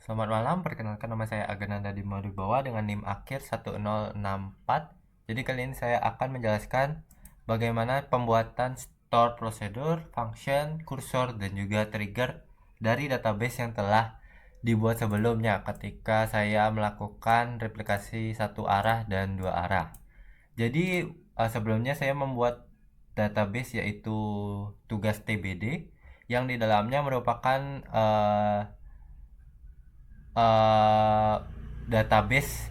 Selamat malam, perkenalkan nama saya Agananda Dimawibawa dengan NIM akhir 1064. Jadi kali ini saya akan menjelaskan bagaimana pembuatan store prosedur, function, kursor, dan juga trigger dari database yang telah dibuat sebelumnya ketika saya melakukan replikasi satu arah dan dua arah. Jadi sebelumnya saya membuat database yaitu tugas TBD yang di dalamnya merupakan uh, database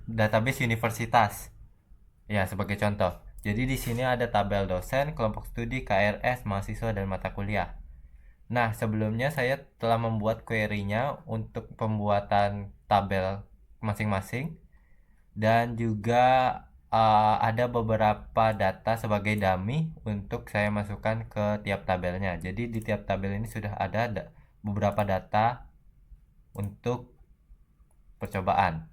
database universitas. Ya, sebagai contoh. Jadi di sini ada tabel dosen, kelompok studi, KRS, mahasiswa dan mata kuliah. Nah, sebelumnya saya telah membuat query-nya untuk pembuatan tabel masing-masing dan juga ada beberapa data sebagai dummy untuk saya masukkan ke tiap tabelnya. Jadi di tiap tabel ini sudah ada beberapa data untuk percobaan.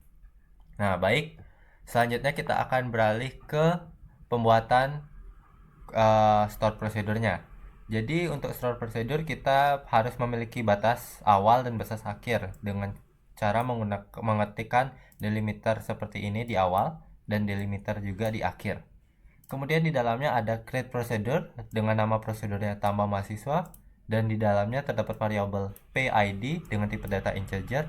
Nah, baik. Selanjutnya kita akan beralih ke pembuatan store prosedurnya. Jadi untuk store prosedur kita harus memiliki batas awal dan batas akhir dengan cara mengetikkan delimiter seperti ini di awal dan delimiter juga di akhir. Kemudian di dalamnya ada create procedure dengan nama prosedurnya tambah mahasiswa dan di dalamnya terdapat variabel PID dengan tipe data integer,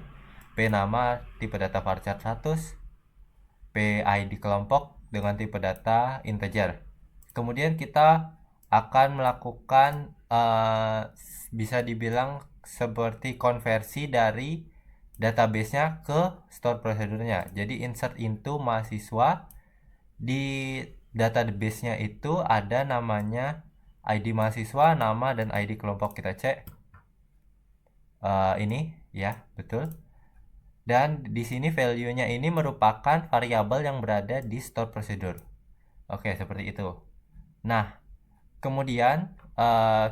P nama tipe data varchar 100, PID kelompok dengan tipe data integer. Kemudian kita akan melakukan bisa dibilang seperti konversi dari database-nya ke store prosedurnya. Jadi insert into mahasiswa, di database-nya itu ada namanya ID mahasiswa, nama dan ID kelompok. Kita cek ini ya, betul. Dan di sini value-nya ini merupakan variabel yang berada di store procedure. Oke, seperti itu. Nah, kemudian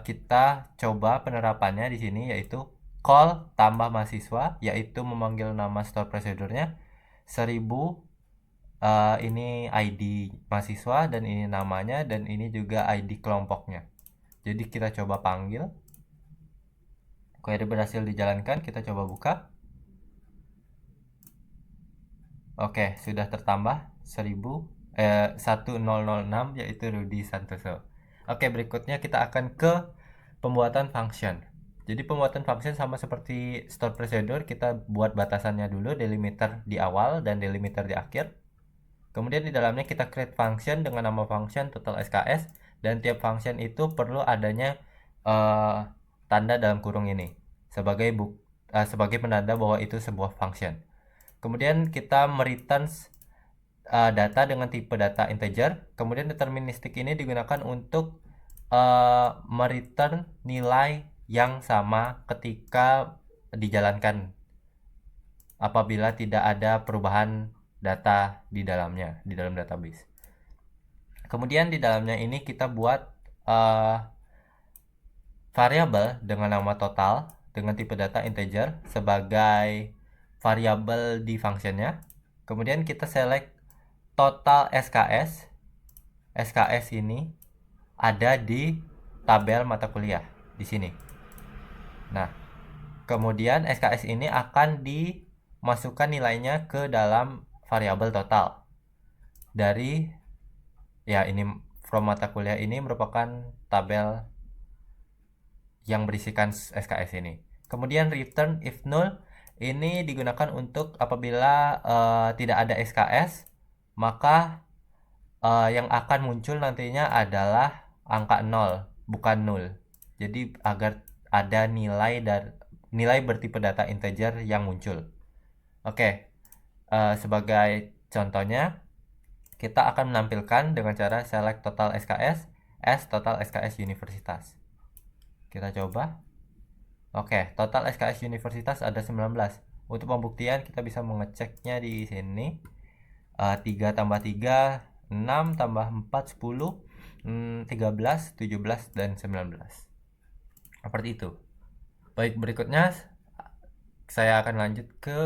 kita coba penerapannya di sini yaitu call tambah mahasiswa, yaitu memanggil nama store procedure-nya 1000. Ini ID mahasiswa dan ini namanya dan ini juga ID kelompoknya. Jadi kita coba panggil. Query berhasil dijalankan, kita coba buka. Oke, sudah tertambah 1006 yaitu Rudy Santoso. Oke, berikutnya kita akan ke pembuatan function. Jadi pembuatan function sama seperti store procedure, kita buat batasannya dulu, delimiter di awal dan delimiter di akhir. Kemudian di dalamnya kita create function dengan nama function total SKS dan tiap function itu perlu adanya tanda dalam kurung ini sebagai penanda bahwa itu sebuah function. Kemudian kita mereturn data dengan tipe data integer. Kemudian deterministik ini digunakan untuk mereturn nilai yang sama ketika dijalankan apabila tidak ada perubahan data di dalamnya, di dalam database. Kemudian di dalamnya ini kita buat variabel dengan nama total dengan tipe data integer sebagai variabel di functionnya. Kemudian kita select total SKS. SKS ini ada di tabel mata kuliah di sini. Nah, kemudian SKS ini akan dimasukkan nilainya ke dalam variabel total. Dari ya ini from mata kuliah ini merupakan tabel yang berisikan SKS ini. Kemudian return if null ini digunakan untuk apabila tidak ada SKS, maka yang akan muncul nantinya adalah angka 0, bukan 0. Jadi agar ada nilai bertipe data integer yang muncul. Oke, sebagai contohnya kita akan menampilkan dengan cara select total SKS as total SKS universitas. Kita coba. Oke, total SKS universitas ada 19. Untuk pembuktian kita bisa mengeceknya di sini. 3 tambah 3, 6 tambah 4, 10, 13, 17, dan 19. Seperti itu. Baik, berikutnya saya akan lanjut ke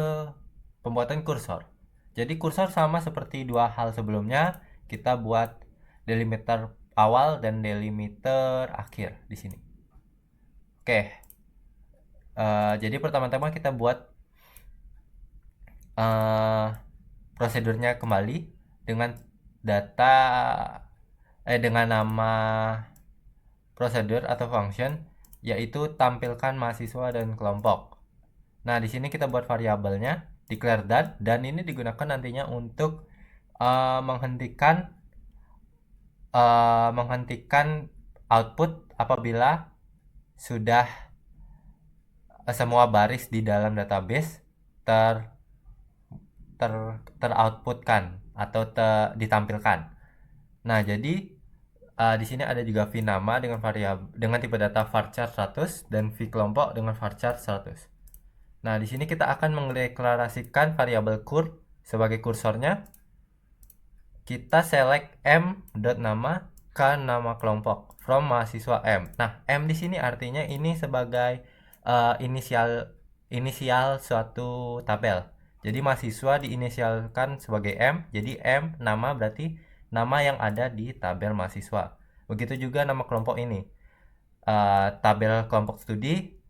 pembuatan kursor. Jadi kursor sama seperti dua hal sebelumnya, kita buat delimiter awal dan delimiter akhir di sini. Oke. Jadi pertama-tama kita buat prosedurnya kembali dengan dengan nama prosedur atau function, yaitu tampilkan mahasiswa dan kelompok. Nah, di sini kita buat variabelnya declare that, dan ini digunakan nantinya untuk menghentikan output apabila sudah semua baris di dalam database teroutputkan atau ditampilkan. Nah, jadi di sini ada juga v nama dengan variabel dengan tipe data varchar 100 dan v kelompok dengan varchar 100. Nah, di sini kita akan mendeklarasikan variabel kur sebagai kursornya. Kita select m.nama ke nama kelompok from mahasiswa m. Nah, m di sini artinya ini sebagai inisial suatu tabel. Jadi mahasiswa diinisialkan sebagai m. Jadi m nama berarti nama yang ada di tabel mahasiswa. Begitu juga nama kelompok ini. Tabel kelompok studi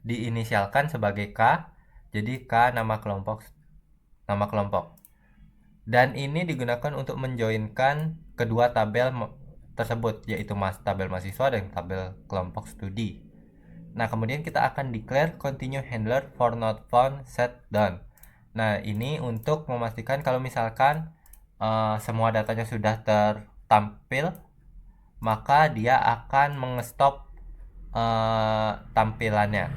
diinisialkan sebagai K. Jadi K nama kelompok. Dan ini digunakan untuk menjoinkan kedua tabel tersebut, yaitu tabel mahasiswa dan tabel kelompok studi. Nah, kemudian kita akan declare continue handler for not found set done. Nah, ini untuk memastikan kalau misalkan semua datanya sudah tertampil, maka dia akan mengestop tampilannya.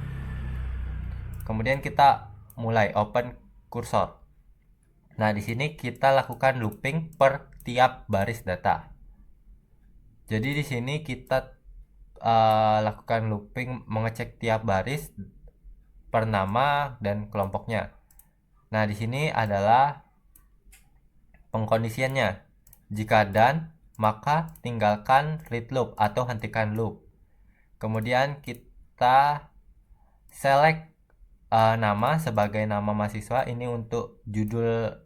Kemudian kita mulai open kursor. Nah, di sini kita lakukan looping per tiap baris data. Jadi di sini kita lakukan looping mengecek tiap baris per nama dan kelompoknya. Nah, di sini adalah pengkondisiannya. Jika done, maka tinggalkan read loop atau hentikan loop. Kemudian kita select nama sebagai nama mahasiswa ini untuk judul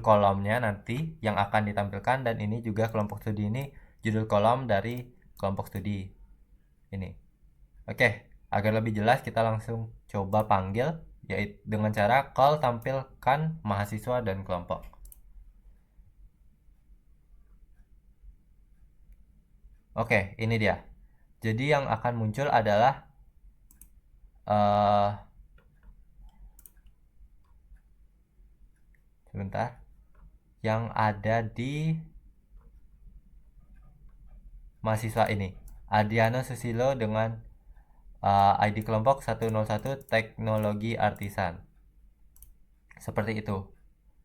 kolomnya nanti yang akan ditampilkan, dan ini juga kelompok studi ini judul kolom dari kelompok studi ini. Oke, agar lebih jelas kita langsung coba panggil, yaitu dengan cara call tampilkan mahasiswa dan kelompok. Oke, ini dia. Jadi yang akan muncul adalah sebentar, yang ada di mahasiswa ini, Adiano Susilo dengan ID kelompok 101 teknologi artisan. Seperti itu.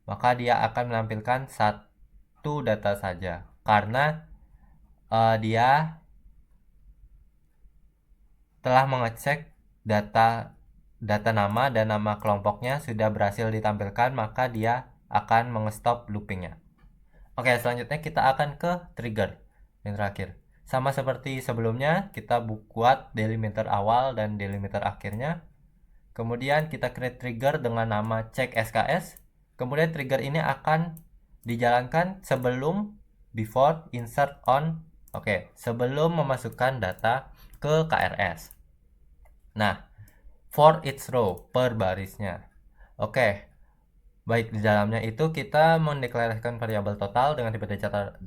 Maka dia akan menampilkan satu data saja karena dia telah mengecek data nama dan nama kelompoknya sudah berhasil ditampilkan, maka dia akan mengestop loopingnya. Oke, selanjutnya kita akan ke trigger yang terakhir. Sama seperti sebelumnya, kita buat delimiter awal dan delimiter akhirnya. Kemudian kita create trigger dengan nama check SKS. Kemudian trigger ini akan dijalankan sebelum before insert on. Oke, sebelum memasukkan data ke KRS. Nah, for each row, per barisnya. Oke, baik, di dalamnya itu kita mendeklarasikan variabel total dengan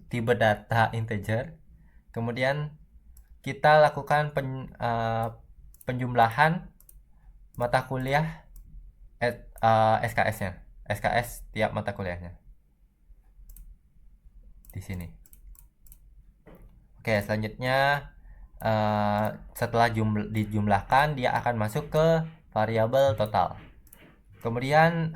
tipe data integer. Kemudian kita lakukan penjumlahan mata kuliah SKS-nya, SKS tiap mata kuliahnya di sini. Oke, selanjutnya setelah dijumlahkan, dia akan masuk ke variabel total. Kemudian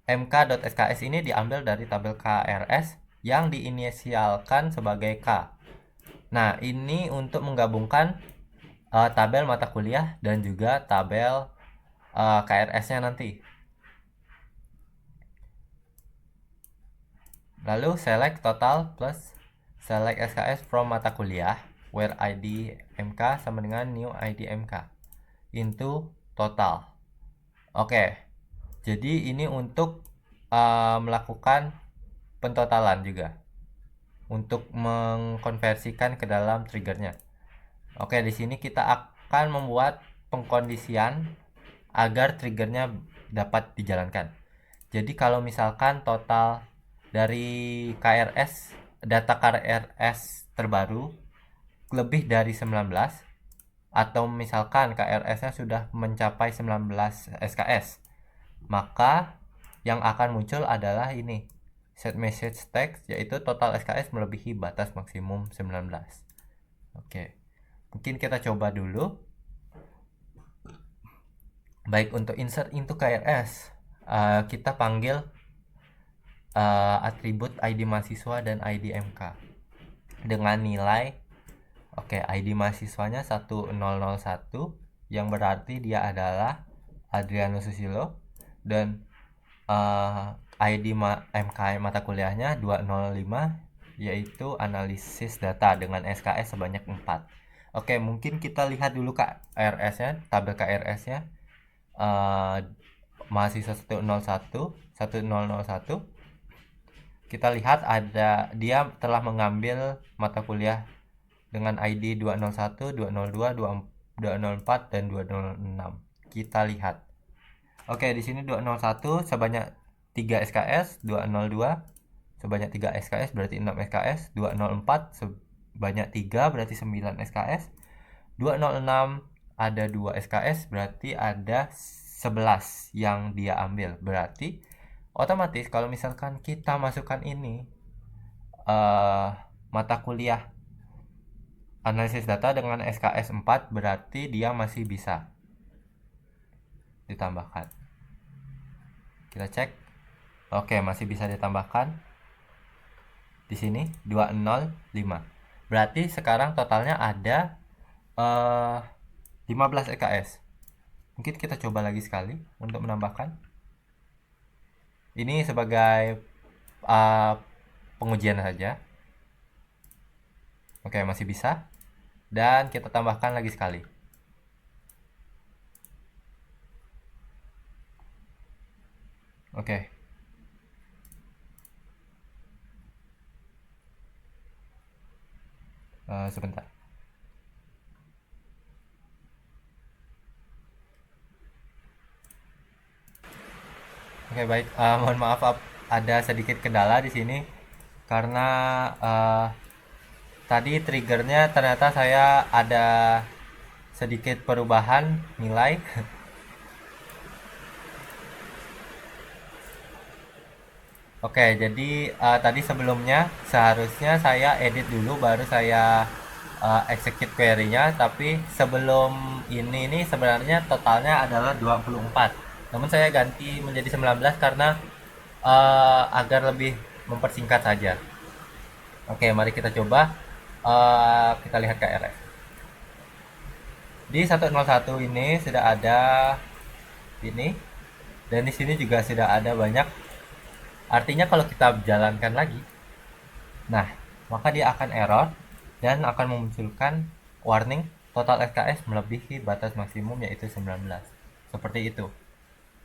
mk.sks ini diambil dari tabel KRS yang diinisialkan sebagai K. Nah, ini untuk menggabungkan tabel mata kuliah dan juga tabel KRS-nya nanti. Lalu select total plus select SKS from mata kuliah where ID MK sama dengan new ID MK into total. Oke, jadi ini untuk melakukan pentotalan juga untuk mengkonversikan ke dalam triggernya. Oke, di sini kita akan membuat pengkondisian agar triggernya dapat dijalankan. Jadi kalau misalkan total dari KRS, data KRS terbaru lebih dari 19, atau misalkan KRS-nya sudah mencapai 19 SKS, maka yang akan muncul adalah ini, set message text, yaitu total SKS melebihi batas maksimum 19. Oke, mungkin kita coba dulu. Baik, untuk insert into KRS, kita panggil atribut ID mahasiswa dan ID MK dengan nilai, oke, ID mahasiswanya 1001, yang berarti dia adalah Adrianus Susilo, dan ID MK mata kuliahnya 205, yaitu analisis data dengan SKS sebanyak 4. Oke, mungkin kita lihat dulu KRS-nya, tabel KRS-nya. Mahasiswa 1001, kita lihat ada dia telah mengambil mata kuliah dengan ID 201, 202, 204, dan 206. Kita lihat. Oke, di sini 201 sebanyak 3 SKS, 202 sebanyak 3 SKS berarti 6 SKS, 204 sebanyak 3 berarti 9 SKS, 206 ada 2 SKS berarti ada 11 yang dia ambil. Berarti otomatis kalau misalkan kita masukkan ini mata kuliah analisis data dengan SKS 4, berarti dia masih bisa ditambahkan. Kita cek. Oke, masih bisa ditambahkan. Di sini 205. Berarti sekarang totalnya ada 15 SKS. Mungkin kita coba lagi sekali untuk menambahkan. Ini sebagai pengujian saja. Oke, masih bisa. Dan kita tambahkan lagi sekali. Oke. Sebentar. Oke, baik. Mohon maaf, ada sedikit kendala di sini karena tadi triggernya ternyata saya ada sedikit perubahan nilai. Oke, jadi tadi sebelumnya seharusnya saya edit dulu baru saya execute query-nya, tapi sebelum ini sebenarnya totalnya adalah 24. Namun saya ganti menjadi 19 karena agar lebih mempersingkat saja. Oke, mari kita coba kita lihat KRS. Di 101 ini sudah ada ini, dan di sini juga sudah ada banyak. Artinya kalau kita jalankan lagi, nah, maka dia akan error dan akan memunculkan warning total SKS melebihi batas maksimum yaitu 19. Seperti itu.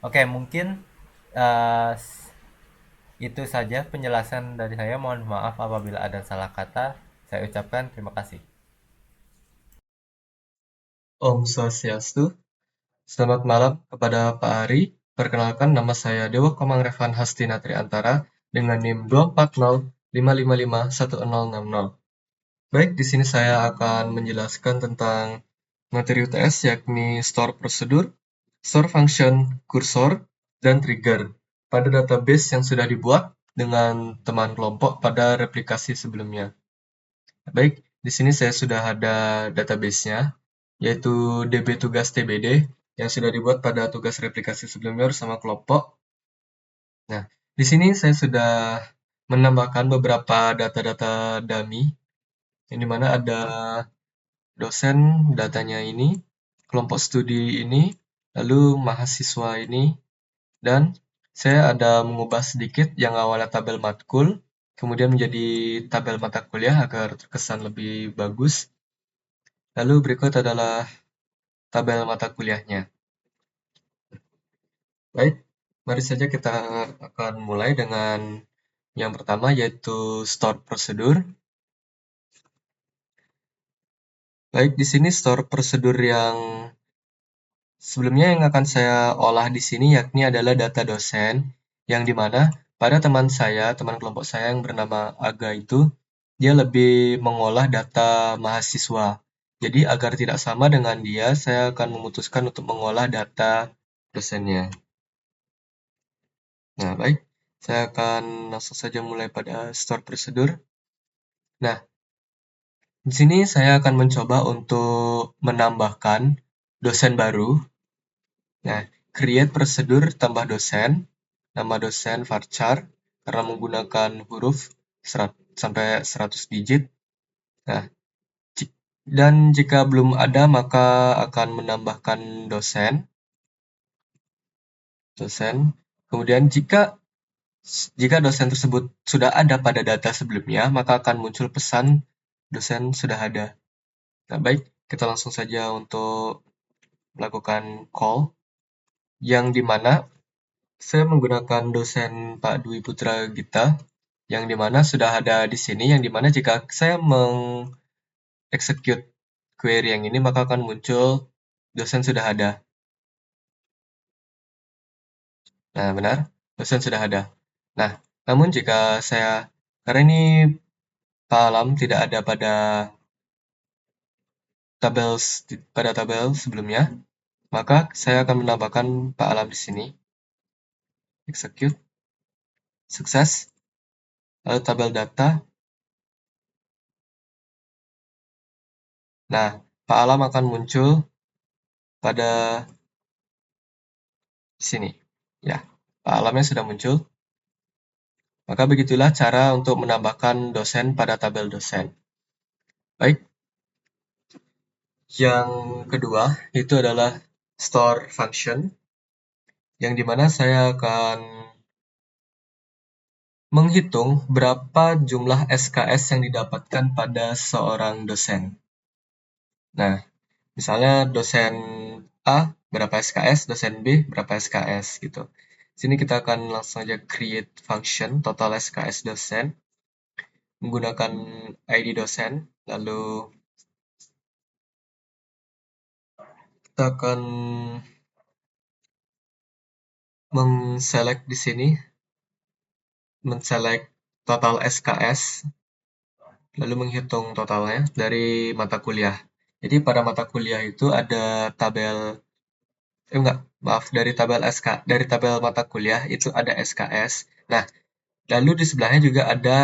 Oke, mungkin uh, itu saja penjelasan dari saya. Mohon maaf apabila ada salah kata. Saya ucapkan terima kasih. Om Swastiastu. Selamat malam kepada Pak Ari. Perkenalkan, nama saya Dewa Komang Revan Hastina Triantara dengan NIM 240555100. Baik, di sini saya akan menjelaskan tentang materi UTS, yakni store prosedur, store function, kursor, dan trigger pada database yang sudah dibuat dengan teman kelompok pada replikasi sebelumnya. Baik, di sini saya sudah ada database-nya, yaitu DB tugas TBD yang sudah dibuat pada tugas replikasi sebelumnya bersama kelompok. Nah, di sini saya sudah menambahkan beberapa data-data dummy, yang dimana ada dosen datanya ini, kelompok studi ini, lalu mahasiswa ini, dan saya ada mengubah sedikit yang awalnya tabel matkul, kemudian menjadi tabel mata kuliah agar terkesan lebih bagus. Lalu berikut adalah tabel mata kuliahnya. Baik, mari saja kita akan mulai dengan yang pertama, yaitu store prosedur. Baik, di sini store prosedur yang sebelumnya yang akan saya olah di sini yakni adalah data dosen, yang dimana pada teman saya, teman kelompok saya yang bernama Aga itu, dia lebih mengolah data mahasiswa. Jadi agar tidak sama dengan dia, saya akan memutuskan untuk mengolah data dosennya. Nah, baik. Saya akan langsung saja mulai pada store prosedur. Nah, di sini saya akan mencoba untuk menambahkan dosen baru. Nah, create prosedur tambah dosen, nama dosen varchar, karena menggunakan huruf sampai 100 digit. Nah, dan jika belum ada, maka akan menambahkan dosen. Kemudian jika dosen tersebut sudah ada pada data sebelumnya, maka akan muncul pesan dosen sudah ada. Nah, baik, kita langsung saja untuk melakukan call, yang dimana saya menggunakan dosen Pak Dwi Putra Gita, yang dimana sudah ada di sini, yang dimana jika saya mengexecute query yang ini, maka akan muncul dosen sudah ada. Nah, benar, dosen sudah ada. Nah, namun jika karena ini Pak Alam tidak ada pada tabel sebelumnya, maka saya akan menambahkan Pak Alam di sini. Execute, sukses. Lalu tabel data. Nah, Pak Alam akan muncul pada sini. Ya, Pak Alamnya sudah muncul. Maka begitulah cara untuk menambahkan dosen pada tabel dosen. Baik, yang kedua itu adalah store function, yang dimana saya akan menghitung berapa jumlah SKS yang didapatkan pada seorang dosen. Nah, misalnya dosen A berapa SKS, dosen B berapa SKS gitu. Sini kita akan langsung aja create function total SKS dosen menggunakan ID dosen, lalu kita akan mengselect di sini, menselect total SKS, lalu menghitung totalnya dari mata kuliah. Jadi pada mata kuliah itu ada tabel, enggak, maaf, dari tabel mata kuliah itu ada SKS. Nah, lalu di sebelahnya juga ada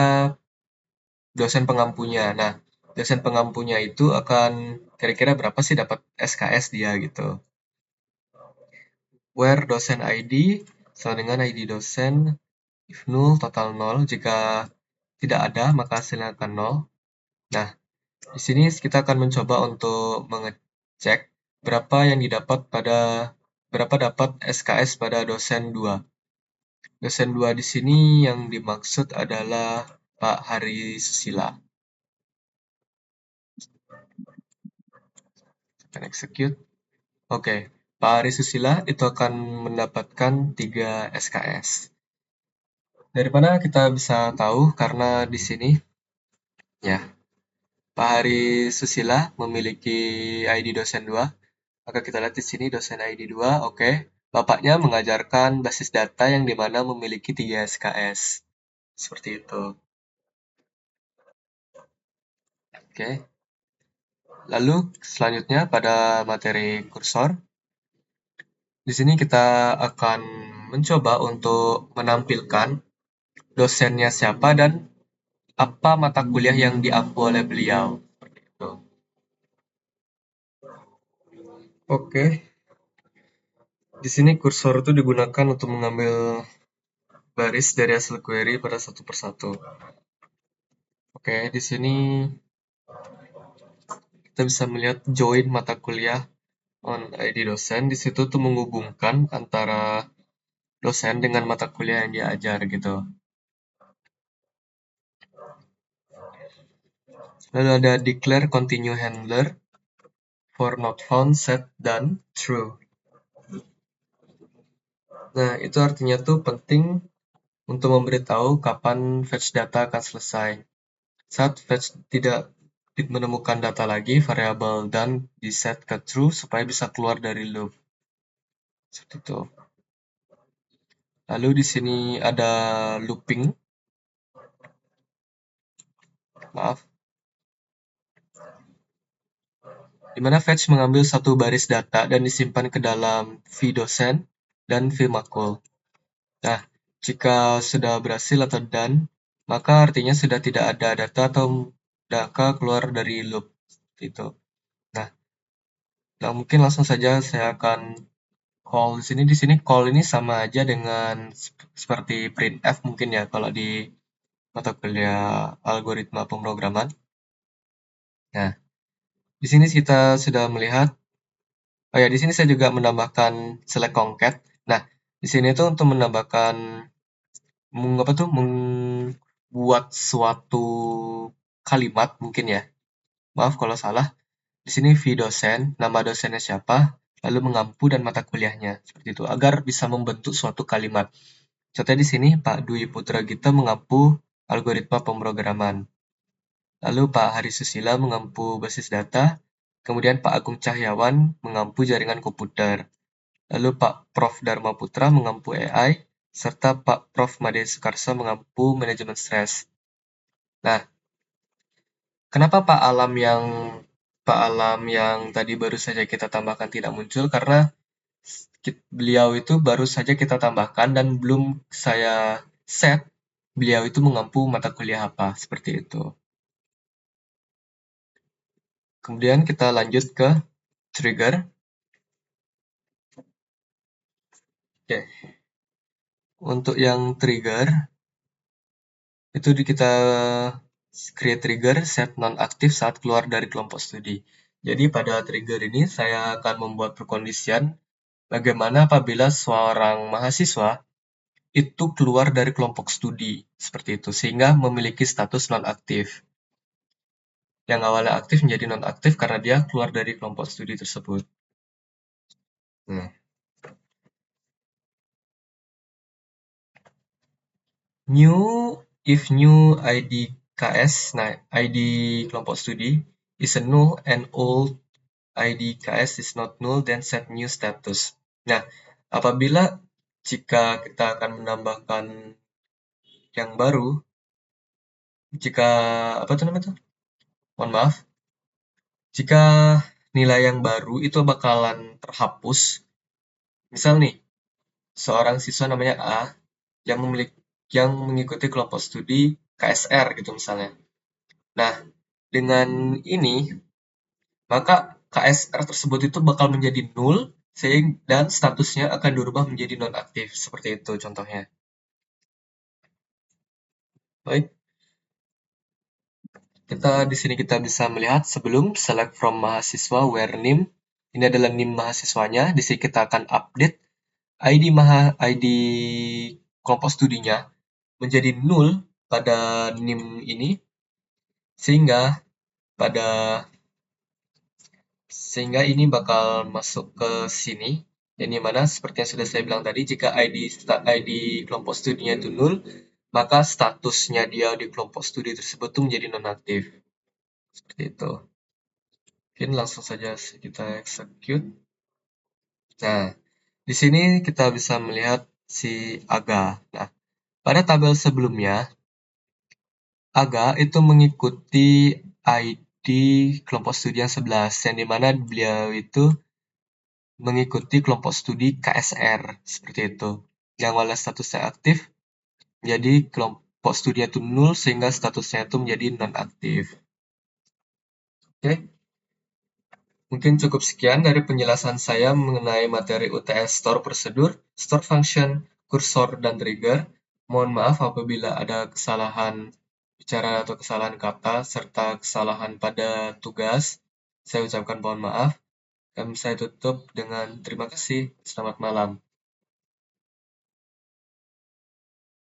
dosen pengampunya. Nah, dosen pengampunya itu akan kira-kira berapa sih dapat SKS dia gitu. Where dosen ID sama dengan ID dosen, if null total 0, jika tidak ada maka hasilnya akan 0. Nah, di sini kita akan mencoba untuk mengecek berapa dapat SKS pada dosen 2. Dosen 2 di sini yang dimaksud adalah Pak Hari Susila. Akan execute. Oke, Pak Ari Susila itu akan mendapatkan 3 SKS. Dari mana kita bisa tahu? Karena di sini, ya, Pak Hari Susila memiliki ID dosen 2. Maka kita lihat di sini dosen ID 2, oke. Bapaknya mengajarkan basis data yang dimana memiliki 3 SKS. Seperti itu. Oke. Lalu selanjutnya pada materi kursor, di sini kita akan mencoba untuk menampilkan dosennya siapa dan apa mata kuliah yang diampu oleh beliau. Seperti itu. Oke, di sini kursor itu digunakan untuk mengambil baris dari hasil query pada satu persatu. Oke, di sini kita bisa melihat join mata kuliah on ID dosen. Di situ tuh menghubungkan antara dosen dengan mata kuliah yang dia ajar gitu. Lalu ada declare continue handler for not found, set, done, true. Nah, itu artinya tuh penting untuk memberitahu kapan fetch data akan selesai. Saat fetch tidak menemukan data lagi, variabel dan di set ke true supaya bisa keluar dari loop. Seperti itu. Lalu di sini ada looping. Maaf. Di mana fetch mengambil satu baris data dan disimpan ke dalam vdosen dan vmakul. Nah, jika sudah berhasil atau done, maka artinya sudah tidak ada data atau data keluar dari loop. Gitu. Nah, mungkin langsung saja saya akan call di sini. Di sini call ini sama aja dengan seperti printf mungkin ya kalau di mata kuliah algoritma pemrograman. Nah, di sini kita sudah melihat. Oh ya, di sini saya juga menambahkan select concat. Nah, di sini tuh untuk menambahkan membuat suatu kalimat mungkin ya. Maaf kalau salah. Di sini vdosen, nama dosennya siapa, lalu mengampu dan mata kuliahnya seperti itu agar bisa membentuk suatu kalimat. Contohnya di sini Pak Dwi Putra Gita mengampu algoritma pemrograman. Lalu Pak Hari Susila mengampu basis data, kemudian Pak Agung Cahyawan mengampu jaringan komputer. Lalu Pak Prof. Dharma Putra mengampu AI, serta Pak Prof. Made Sukarsa mengampu manajemen stres. Nah, kenapa Pak Alam yang tadi baru saja kita tambahkan tidak muncul? Karena beliau itu baru saja kita tambahkan dan belum saya set beliau itu mengampu mata kuliah apa, seperti itu. Kemudian kita lanjut ke trigger. Oke, untuk yang trigger, itu kita create trigger set non-aktif saat keluar dari kelompok studi. Jadi pada trigger ini saya akan membuat perkondisian bagaimana apabila seorang mahasiswa itu keluar dari kelompok studi, seperti itu, sehingga memiliki status non-aktif. Yang awalnya aktif menjadi non-aktif karena dia keluar dari kelompok studi tersebut. Nah, if new ID KS, nah ID kelompok studi is a null and old ID KS is not null, then set new status. Nah, apabila jika kita akan menambahkan yang baru, jika apa tuh namanya tuh? Mohon maaf. Jika nilai yang baru itu bakalan terhapus, misal nih, seorang siswa namanya A yang mengikuti kelompok studi KSR gitu misalnya. Nah, dengan ini maka KSR tersebut itu bakal menjadi nul dan statusnya akan dirubah menjadi nonaktif. Seperti itu contohnya. Baik, di sini kita bisa melihat sebelum select from mahasiswa where name. Ini adalah NIM mahasiswanya. Di sini kita akan update ID kelompok studinya menjadi nul pada NIM ini sehingga pada sehingga ini bakal masuk ke sini, yang dimana seperti yang sudah saya bilang tadi, jika ID kelompok studinya itu nul, maka statusnya dia di kelompok studi tersebut itu menjadi nonaktif. Seperti itu. Mungkin langsung saja kita execute. Nah, di sini kita bisa melihat si Aga. Nah, pada tabel sebelumnya, Aga itu mengikuti ID kelompok studi yang 11, yang dimana beliau itu mengikuti kelompok studi KSR, seperti itu. Yang awalnya statusnya aktif, jadi kelompok studi itu nul, sehingga statusnya itu menjadi non-aktif. Oke, mungkin cukup sekian dari penjelasan saya mengenai materi UTS Store Prosedur, Store Function, Kursor, dan Trigger. Mohon maaf apabila ada kesalahan bicara atau kesalahan kata, serta kesalahan pada tugas. Saya ucapkan mohon maaf. Saya tutup dengan terima kasih. Selamat malam.